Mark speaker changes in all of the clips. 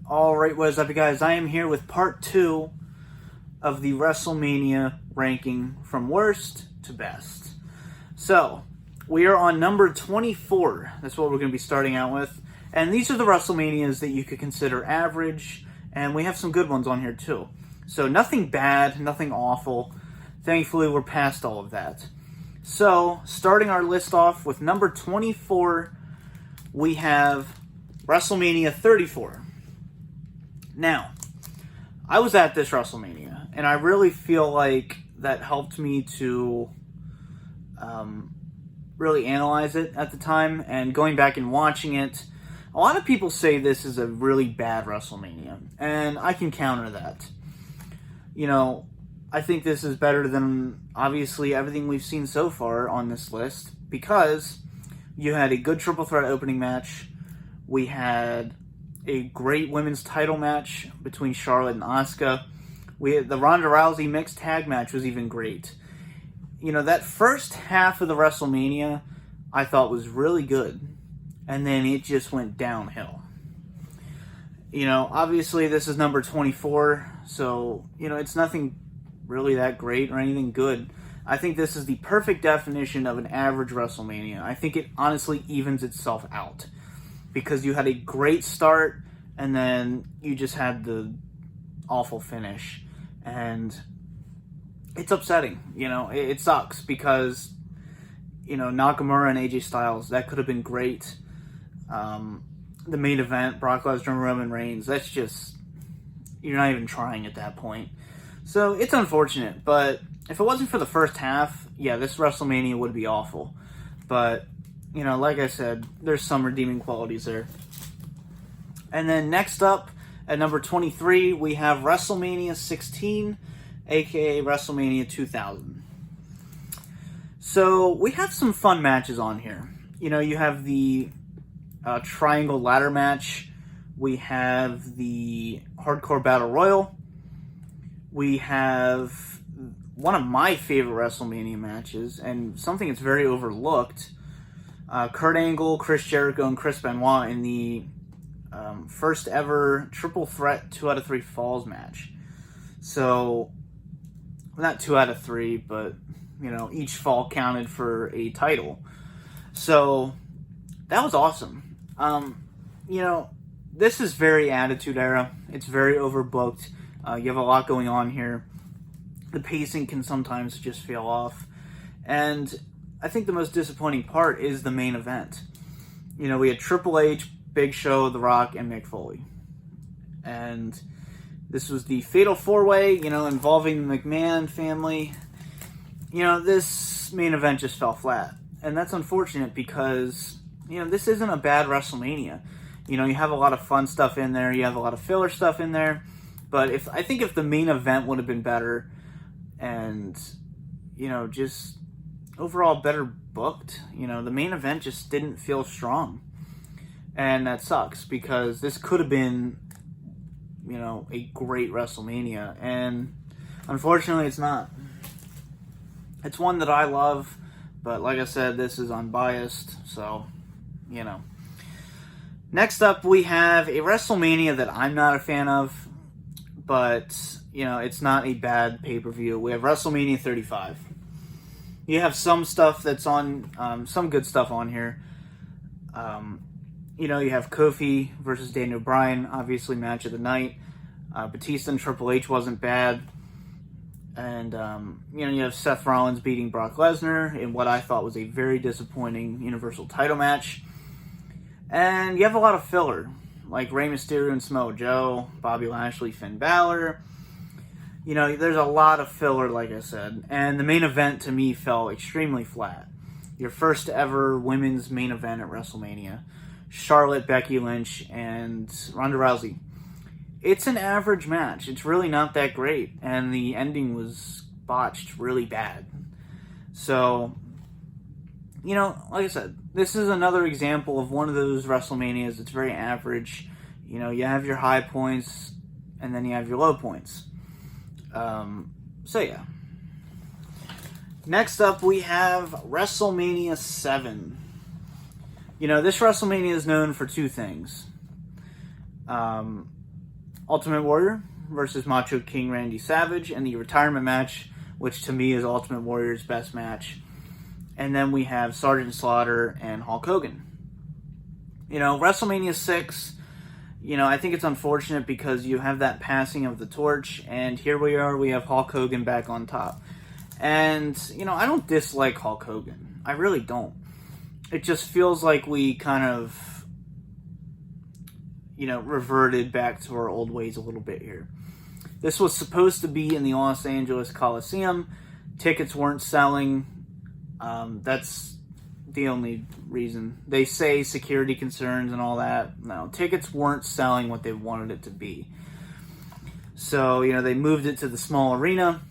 Speaker 1: Alright, what is up, you guys? I am here with part 2 of the WrestleMania ranking from worst to best. So, we are on number 24. That's what we're going to be starting out with. And these are the WrestleManias that you could consider average, and we have some good ones on here too. So, nothing bad, nothing awful. Thankfully, we're past all of that. So, starting our list off with number 24, we have WrestleMania 34. Now, I was at this WrestleMania, and I really feel like that helped me to really analyze it at the time. And going back and watching it, a lot of people say this is a really bad WrestleMania, and I can counter that. You know, I think this is better than, obviously, everything we've seen so far on this list, because you had a good triple threat opening match. We had a great women's title match between Charlotte and Asuka. The Ronda Rousey mixed tag match was even great. You know, that first half of the WrestleMania I thought was really good, and then it just went downhill. You know, obviously this is number 24, so, you know, it's nothing really that great or anything good. I think this is the perfect definition of an average WrestleMania. I think it honestly evens itself out, because you had a great start, and then you just had the awful finish. And it's upsetting, you know, it sucks, because, you know, Nakamura and AJ Styles, that could have been great. The main event, Brock Lesnar and Roman Reigns, that's just, you're not even trying at that point. So, it's unfortunate, but if it wasn't for the first half, yeah, this WrestleMania would be awful. But, you know, like I said, there's some redeeming qualities there. And then next up, at number 23, we have WrestleMania 16, aka WrestleMania 2000. So, we have some fun matches on here. You know, you have the Triangle Ladder match. We have the Hardcore Battle Royal. We have one of my favorite WrestleMania matches, and something that's very overlooked. Kurt Angle, Chris Jericho, and Chris Benoit in the first ever triple threat 2 out of 3 falls match. So, not 2 out of 3, but, you know, each fall counted for a title. So, that was awesome. You know, this is very Attitude Era. It's very overbooked. You have a lot going on here. The pacing can sometimes just feel off. And I think the most disappointing part is the main event. You know, we had Triple H, Big Show, The Rock, and Mick Foley. And this was the Fatal 4-Way, you know, involving the McMahon family. You know, this main event just fell flat. And that's unfortunate, because, you know, this isn't a bad WrestleMania. You know, you have a lot of fun stuff in there. You have a lot of filler stuff in there. But I think if the main event would have been better, and, you know, just overall better booked, you know, the main event just didn't feel strong. And that sucks, because this could have been, you know, a great WrestleMania, and unfortunately it's not. It's one that I love, but like I said, this is unbiased, so, you know. Next up, we have a WrestleMania that I'm not a fan of, but, you know, it's not a bad pay-per-view. We have WrestleMania 35. You have some stuff that's on, some good stuff on here. You know, you have Kofi versus Daniel Bryan, obviously match of the night. Batista and Triple H wasn't bad. And, you know, you have Seth Rollins beating Brock Lesnar in what I thought was a very disappointing Universal title match. And you have a lot of filler, like Rey Mysterio and Samoa Joe, Bobby Lashley, Finn Balor. You know, there's a lot of filler, like I said. And the main event, to me, fell extremely flat. Your first ever women's main event at WrestleMania. Charlotte, Becky Lynch, and Ronda Rousey. It's an average match. It's really not that great. And the ending was botched really bad. So, you know, like I said, this is another example of one of those WrestleManias that's very average. You know, you have your high points, and then you have your low points. So, yeah. Next up, we have WrestleMania 7. You know, this WrestleMania is known for two things. Ultimate Warrior versus Macho King Randy Savage, and the retirement match, which to me is Ultimate Warrior's best match. And then we have Sergeant Slaughter and Hulk Hogan. WrestleMania 6, I think it's unfortunate because you have that passing of the torch, and here we are, we have Hulk Hogan back on top. And, I don't dislike Hulk Hogan. I really don't. It just feels like we kind of, reverted back to our old ways a little bit here. This was supposed to be in the Los Angeles Coliseum. Tickets weren't selling. That's the only reason. They say security concerns and all that. No, tickets weren't selling what they wanted it to be. So, they moved it to the small arena.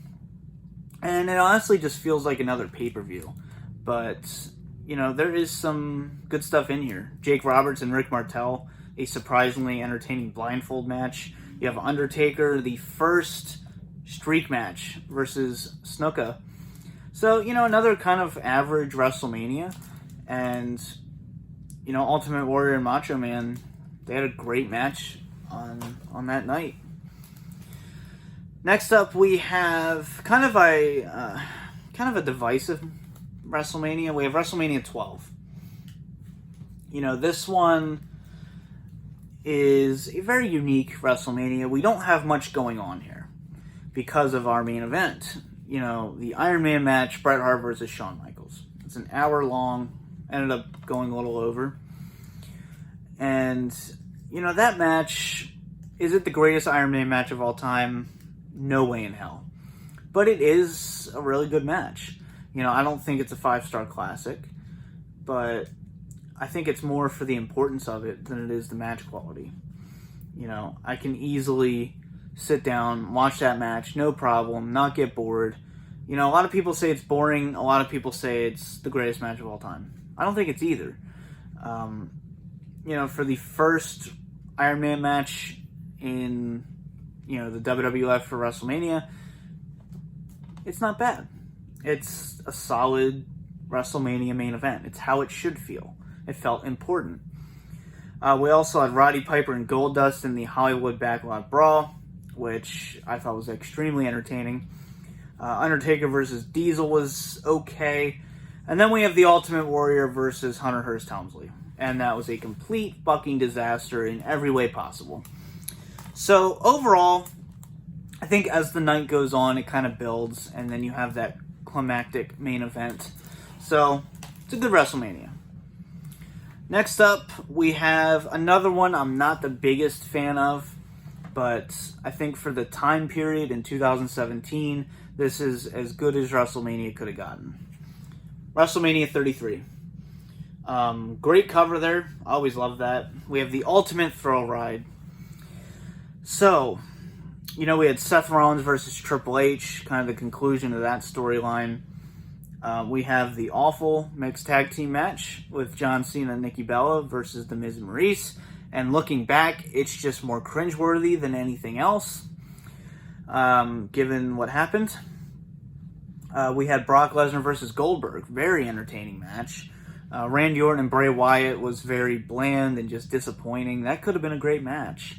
Speaker 1: And it honestly just feels like another pay-per-view. But, there is some good stuff in here. Jake Roberts and Rick Martel, a surprisingly entertaining blindfold match. You have Undertaker, the first streak match versus Snuka. So, another kind of average WrestleMania. And, Ultimate Warrior and Macho Man, they had a great match on that night. Next up, we have kind of a divisive WrestleMania. We have WrestleMania 12. This one is a very unique WrestleMania. We don't have much going on here because of our main event. The Iron Man match, Bret Hart versus Shawn Michaels. It's an hour long, ended up going a little over. And, that match, is it the greatest Iron Man match of all time? No way in hell. But it is a really good match. I don't think it's a 5-star classic, but I think it's more for the importance of it than it is the match quality. I can easily sit down, watch that match, no problem, not get bored. A lot of people say it's boring. A lot of people say it's the greatest match of all time. I don't think it's either. For the first Iron Man match in, the WWF for WrestleMania, it's not bad. It's a solid WrestleMania main event. It's how it should feel. It felt important. We also had Roddy Piper and Goldust in the Hollywood Backlot Brawl, which I thought was extremely entertaining. Undertaker versus Diesel was okay. And then we have the Ultimate Warrior versus Hunter Hearst Helmsley. And that was a complete fucking disaster in every way possible. So overall, I think as the night goes on, it kind of builds, and then you have that climactic main event. So it's a good WrestleMania. Next up, we have another one I'm not the biggest fan of, but I think for the time period in 2017, this is as good as WrestleMania could have gotten. WrestleMania 33. Great cover there. I always love that. We have the Ultimate Thrill Ride. So, we had Seth Rollins versus Triple H, kind of the conclusion of that storyline. We have the awful mixed tag team match with John Cena and Nikki Bella versus The Miz and Maurice. And looking back, it's just more cringeworthy than anything else, given what happened. We had Brock Lesnar versus Goldberg. Very entertaining match. Randy Orton and Bray Wyatt was very bland and just disappointing. That could have been a great match.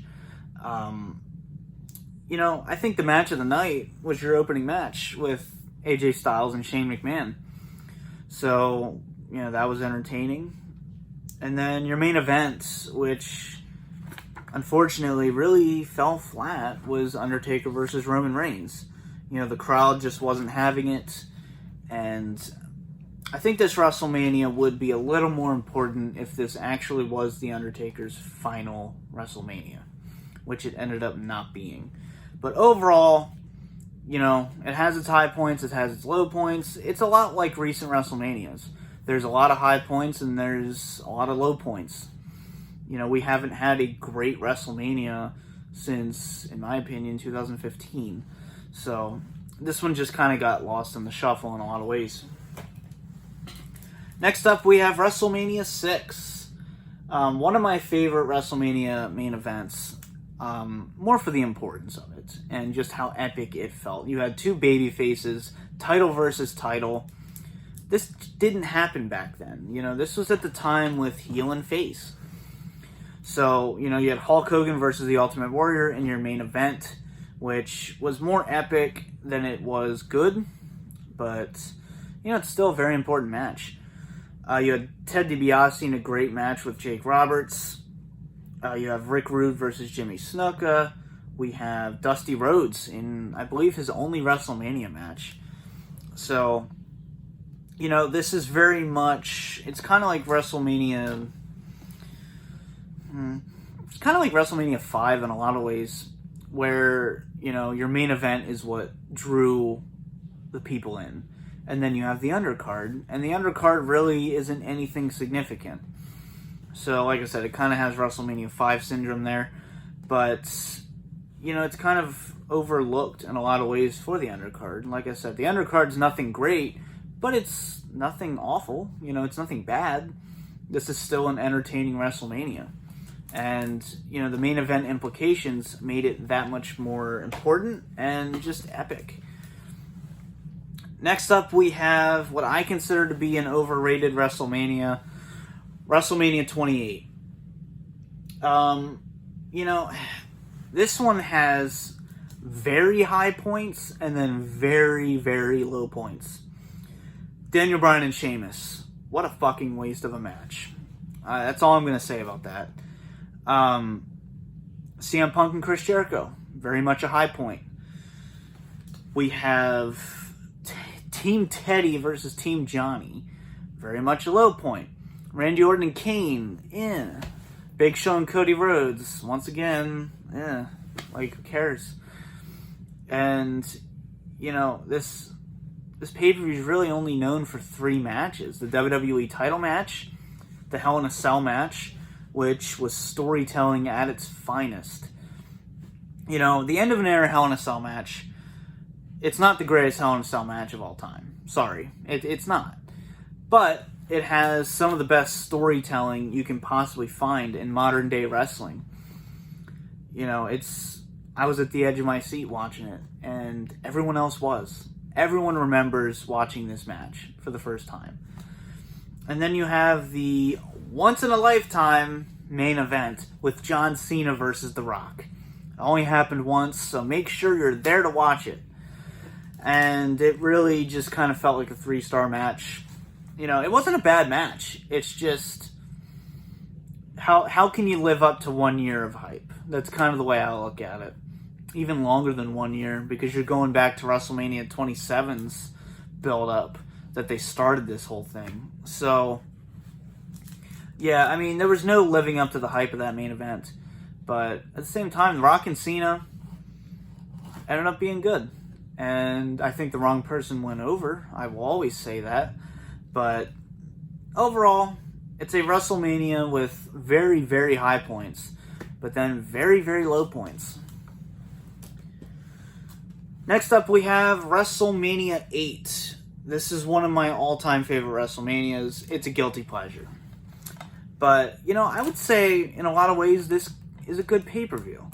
Speaker 1: I think the match of the night was your opening match with AJ Styles and Shane McMahon. So, that was entertaining. And then your main event, which unfortunately really fell flat, was Undertaker versus Roman Reigns. The crowd just wasn't having it. And I think this WrestleMania would be a little more important if this actually was The Undertaker's final WrestleMania, which it ended up not being. But overall, it has its high points, it has its low points. It's a lot like recent WrestleManias. There's a lot of high points and there's a lot of low points. We haven't had a great WrestleMania since, in my opinion, 2015. So this one just kind of got lost in the shuffle in a lot of ways. Next up, we have WrestleMania 6. One of my favorite WrestleMania main events. More for the importance of it and just how epic it felt. You had two baby faces, title versus title. This didn't happen back then. This was at the time with heel and face. So, you had Hulk Hogan versus the Ultimate Warrior in your main event, which was more epic than it was good, but, it's still a very important match. You had Ted DiBiase in a great match with Jake Roberts. You have Rick Rude versus Jimmy Snuka. We have Dusty Rhodes in, I believe, his only WrestleMania match. So, this is very much, it's kind of like WrestleMania. It's kind of like WrestleMania 5 in a lot of ways, where, your main event is what drew the people in. And then you have the undercard, and the undercard really isn't anything significant. So, like I said, it kind of has WrestleMania 5 syndrome there, but, it's kind of overlooked in a lot of ways for the undercard. Like I said, the undercard's nothing great, but it's nothing awful. It's nothing bad. This is still an entertaining WrestleMania. And, the main event implications made it that much more important and just epic. Next up, we have what I consider to be an overrated WrestleMania, WrestleMania 28. This one has very high points and then very, very low points. Daniel Bryan and Sheamus. What a fucking waste of a match. That's all I'm going to say about that. CM Punk and Chris Jericho. Very much a high point. We have Team Teddy versus Team Johnny. Very much a low point. Randy Orton and Kane. Big Show and Cody Rhodes. Once again, who cares? And, this pay-per-view is really only known for 3 matches. The WWE title match, the Hell in a Cell match, which was storytelling at its finest. The end of an era Hell in a Cell match, it's not the greatest Hell in a Cell match of all time. Sorry, it's not. But it has some of the best storytelling you can possibly find in modern day wrestling. I was at the edge of my seat watching it, and everyone else was. Everyone remembers watching this match for the first time. And then you have the once-in-a-lifetime main event with John Cena versus The Rock. It only happened once, so make sure you're there to watch it. And it really just kind of felt like a 3-star match. It wasn't a bad match. It's just, how can you live up to 1 year of hype? That's kind of the way I look at it. Even longer than 1 year, because you're going back to WrestleMania 27's build-up that they started this whole thing. So, yeah, there was no living up to the hype of that main event. But at the same time, The Rock and Cena ended up being good. And I think the wrong person went over. I will always say that. But overall, it's a WrestleMania with very, very high points, but then very, very low points. Next up, we have WrestleMania 8. This is one of my all-time favorite WrestleManias. It's a guilty pleasure. But, I would say, in a lot of ways, this is a good pay-per-view.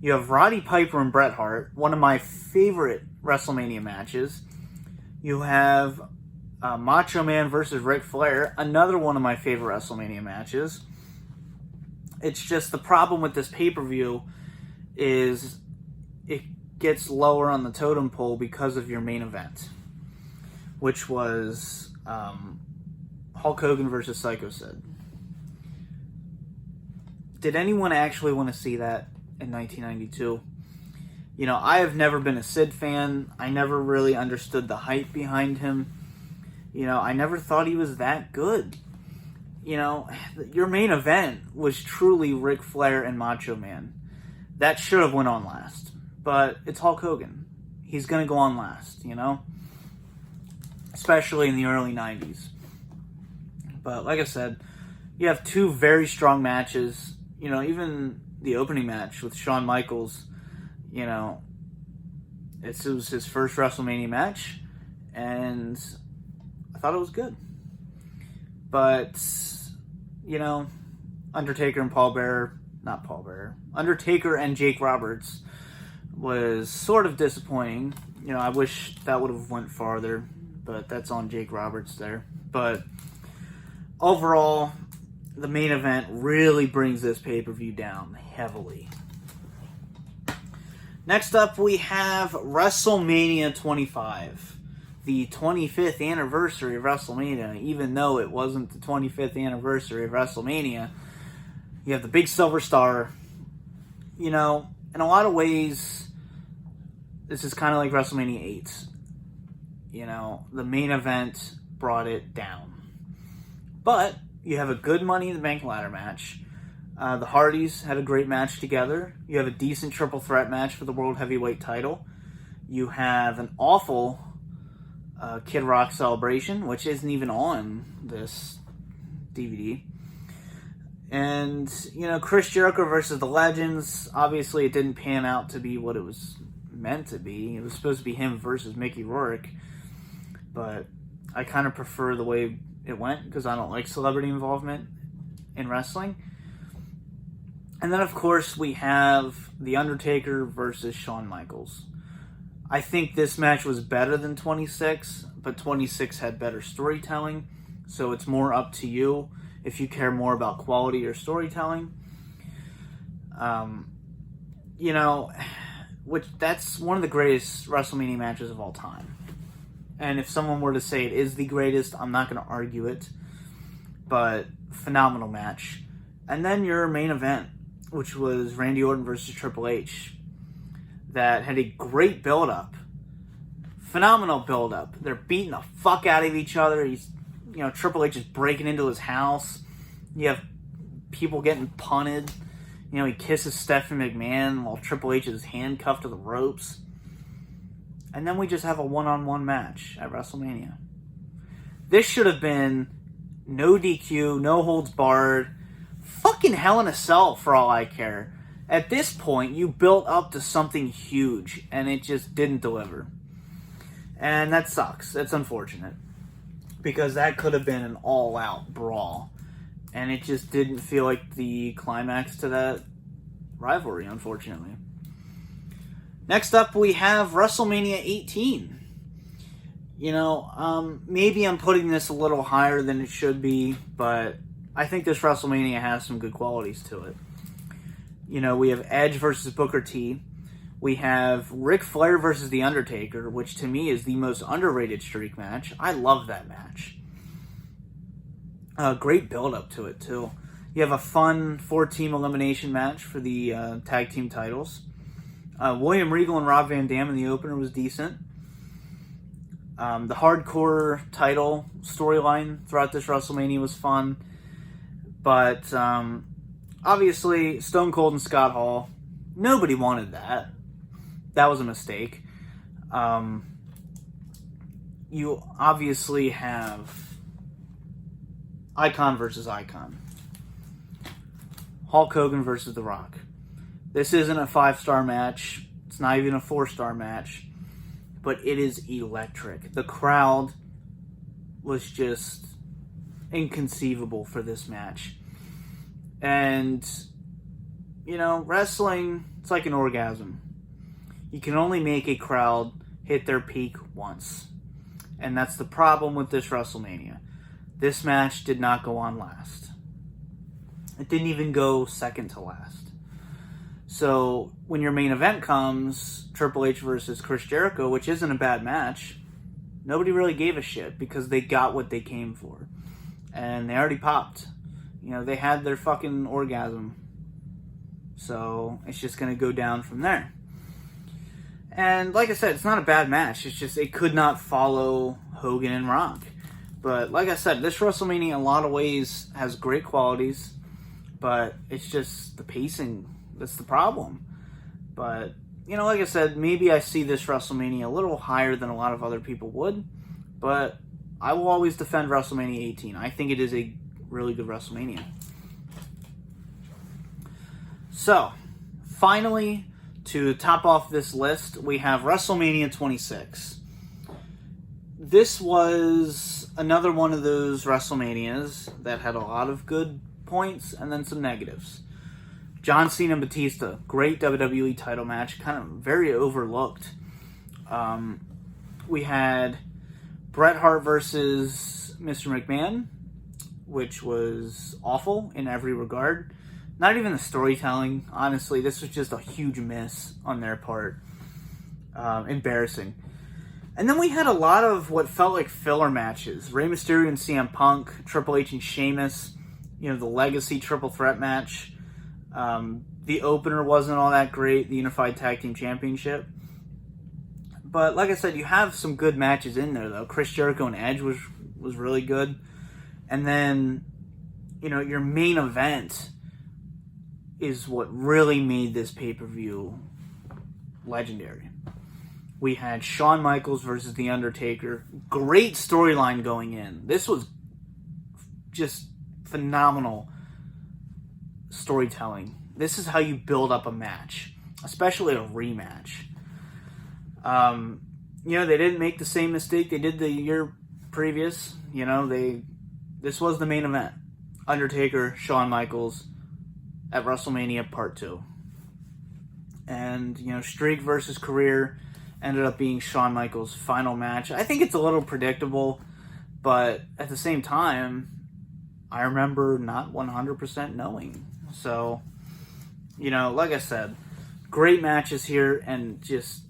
Speaker 1: You have Roddy Piper and Bret Hart, one of my favorite WrestleMania matches. You have Macho Man versus Ric Flair, another one of my favorite WrestleMania matches. It's just the problem with this pay-per-view is it gets lower on the totem pole because of your main event, which was Hulk Hogan versus Psycho Sid. Did anyone actually want to see that in 1992? I have never been a Sid fan. I never really understood the hype behind him. I never thought he was that good. Your main event was truly Ric Flair and Macho Man. That should have went on last. But it's Hulk Hogan. He's going to go on last, Especially in the early 90s. But like I said, you have 2 very strong matches. Even the opening match with Shawn Michaels, it was his first WrestleMania match. And I thought it was good. But, Undertaker and Jake Roberts was sort of disappointing. I wish that would have went farther, but that's on Jake Roberts there. But overall, the main event really brings this pay-per-view down heavily. Next up, we have WrestleMania 25. The 25th anniversary of WrestleMania, even though it wasn't the 25th anniversary of WrestleMania. You have the big silver star. You know, in a lot of ways, this is kind of like WrestleMania 8. You know, the main event brought it down. But you have a good Money in the Bank ladder match. The Hardys had a great match together. You have a decent triple threat match for the World Heavyweight title. You have an awful Kid Rock celebration, which isn't even on this DVD. And, you know, Chris Jericho versus the Legends. Obviously, it didn't pan out to be what it was meant to be. It was supposed to be him versus Mickey Rourke. But I kind of prefer the way it went because I don't like celebrity involvement in wrestling. And then, of course, we have The Undertaker versus Shawn Michaels. I think this match was better than 26, but 26 had better storytelling, so it's more up to you if you care more about quality or storytelling. You know, that's one of the greatest WrestleMania matches of all time. And if someone were to say it is the greatest, I'm not going to argue it, but phenomenal match. And then your main event, which was Randy Orton versus Triple H, that had a great build-up. Phenomenal build-up. They're beating the fuck out of each other. Triple H is breaking into his house. You have people getting punted. You know, he kisses Stephanie McMahon while Triple H is handcuffed to the ropes. And then we just have a one-on-one match at WrestleMania. This should have been no DQ, no holds barred, fucking Hell in a Cell for all I care. At this point, you built up to something huge, and it just didn't deliver. And that sucks. That's unfortunate. Because that could have been an all-out brawl. And it just didn't feel like the climax to that rivalry, unfortunately. Next up, we have WrestleMania 18. You know, maybe I'm putting this a little higher than it should be, but I think this WrestleMania has some good qualities to it. You know, we have Edge versus Booker T. We have Ric Flair versus The Undertaker, which to me is the most underrated streak match. I love that match. Great build-up to it, too. You have a fun 4-team elimination match for the tag team titles. William Regal and Rob Van Dam in the opener was decent. The hardcore title storyline throughout this WrestleMania was fun. But, obviously, Stone Cold and Scott Hall, nobody wanted that. That was a mistake. You obviously have Icon versus Icon. Hulk Hogan versus The Rock. This isn't a 5-star match. It's not even a 4-star match. But it is electric. The crowd was just inconceivable for this match. And, you know, wrestling, it's like an orgasm. You can only make a crowd hit their peak once. And that's the problem with this WrestleMania. This match did not go on last. It didn't even go second to last. So, when your main event comes, Triple H versus Chris Jericho, which isn't a bad match, nobody really gave a shit because they got what they came for. And they already popped. You know, they had their fucking orgasm. So, it's just going to go down from there. And like I said, it's not a bad match. It's just it could not follow Hogan and Rock. But like I said, this WrestleMania in a lot of ways has great qualities. But it's just the pacing that's the problem. But, you know, like I said, maybe I see this WrestleMania a little higher than a lot of other people would. But I will always defend WrestleMania 18. I think it is a really good WrestleMania. So, finally, to top off this list, we have WrestleMania 26. This was another one of those WrestleManias that had a lot of good points and then some negatives. John Cena and Batista, great WWE title match, kind of very overlooked. We had Bret Hart versus Mr. McMahon, which was awful in every regard. Not even the storytelling, honestly. This was just a huge miss on their part. Embarrassing. And then we had a lot of what felt like filler matches. Rey Mysterio and CM Punk, Triple H and Sheamus, the Legacy Triple Threat match. The opener wasn't all that great, the Unified Tag Team Championship. But like I said, you have some good matches in there, though. Chris Jericho and Edge was really good. And then, your main event is what really made this pay-per-view legendary. We had Shawn Michaels versus The Undertaker. Great storyline going in. This was just phenomenal storytelling. This is how you build up a match, especially a rematch. They didn't make the same mistake they did the year previous. This was the main event. Undertaker, Shawn Michaels at WrestleMania Part 2. And, streak versus career ended up being Shawn Michaels' final match. I think it's a little predictable, but at the same time, I remember not 100% knowing. So, like I said, great matches here and just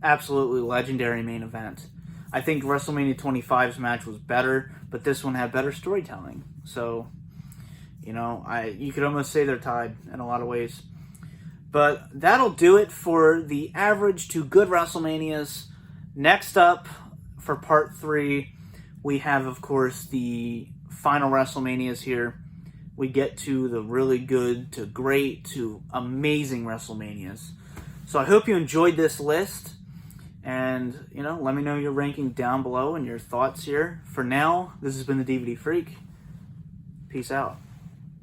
Speaker 1: absolutely legendary main event. I think WrestleMania 25's match was better, but this one had better storytelling. So, you could almost say they're tied in a lot of ways. But that'll do it for the average to good WrestleManias. Next up, for Part 3, we have, of course, the final WrestleManias here. We get to the really good to great to amazing WrestleManias. So I hope you enjoyed this list. And, let me know your ranking down below and your thoughts here. For now, this has been the DVD Freak. Peace out.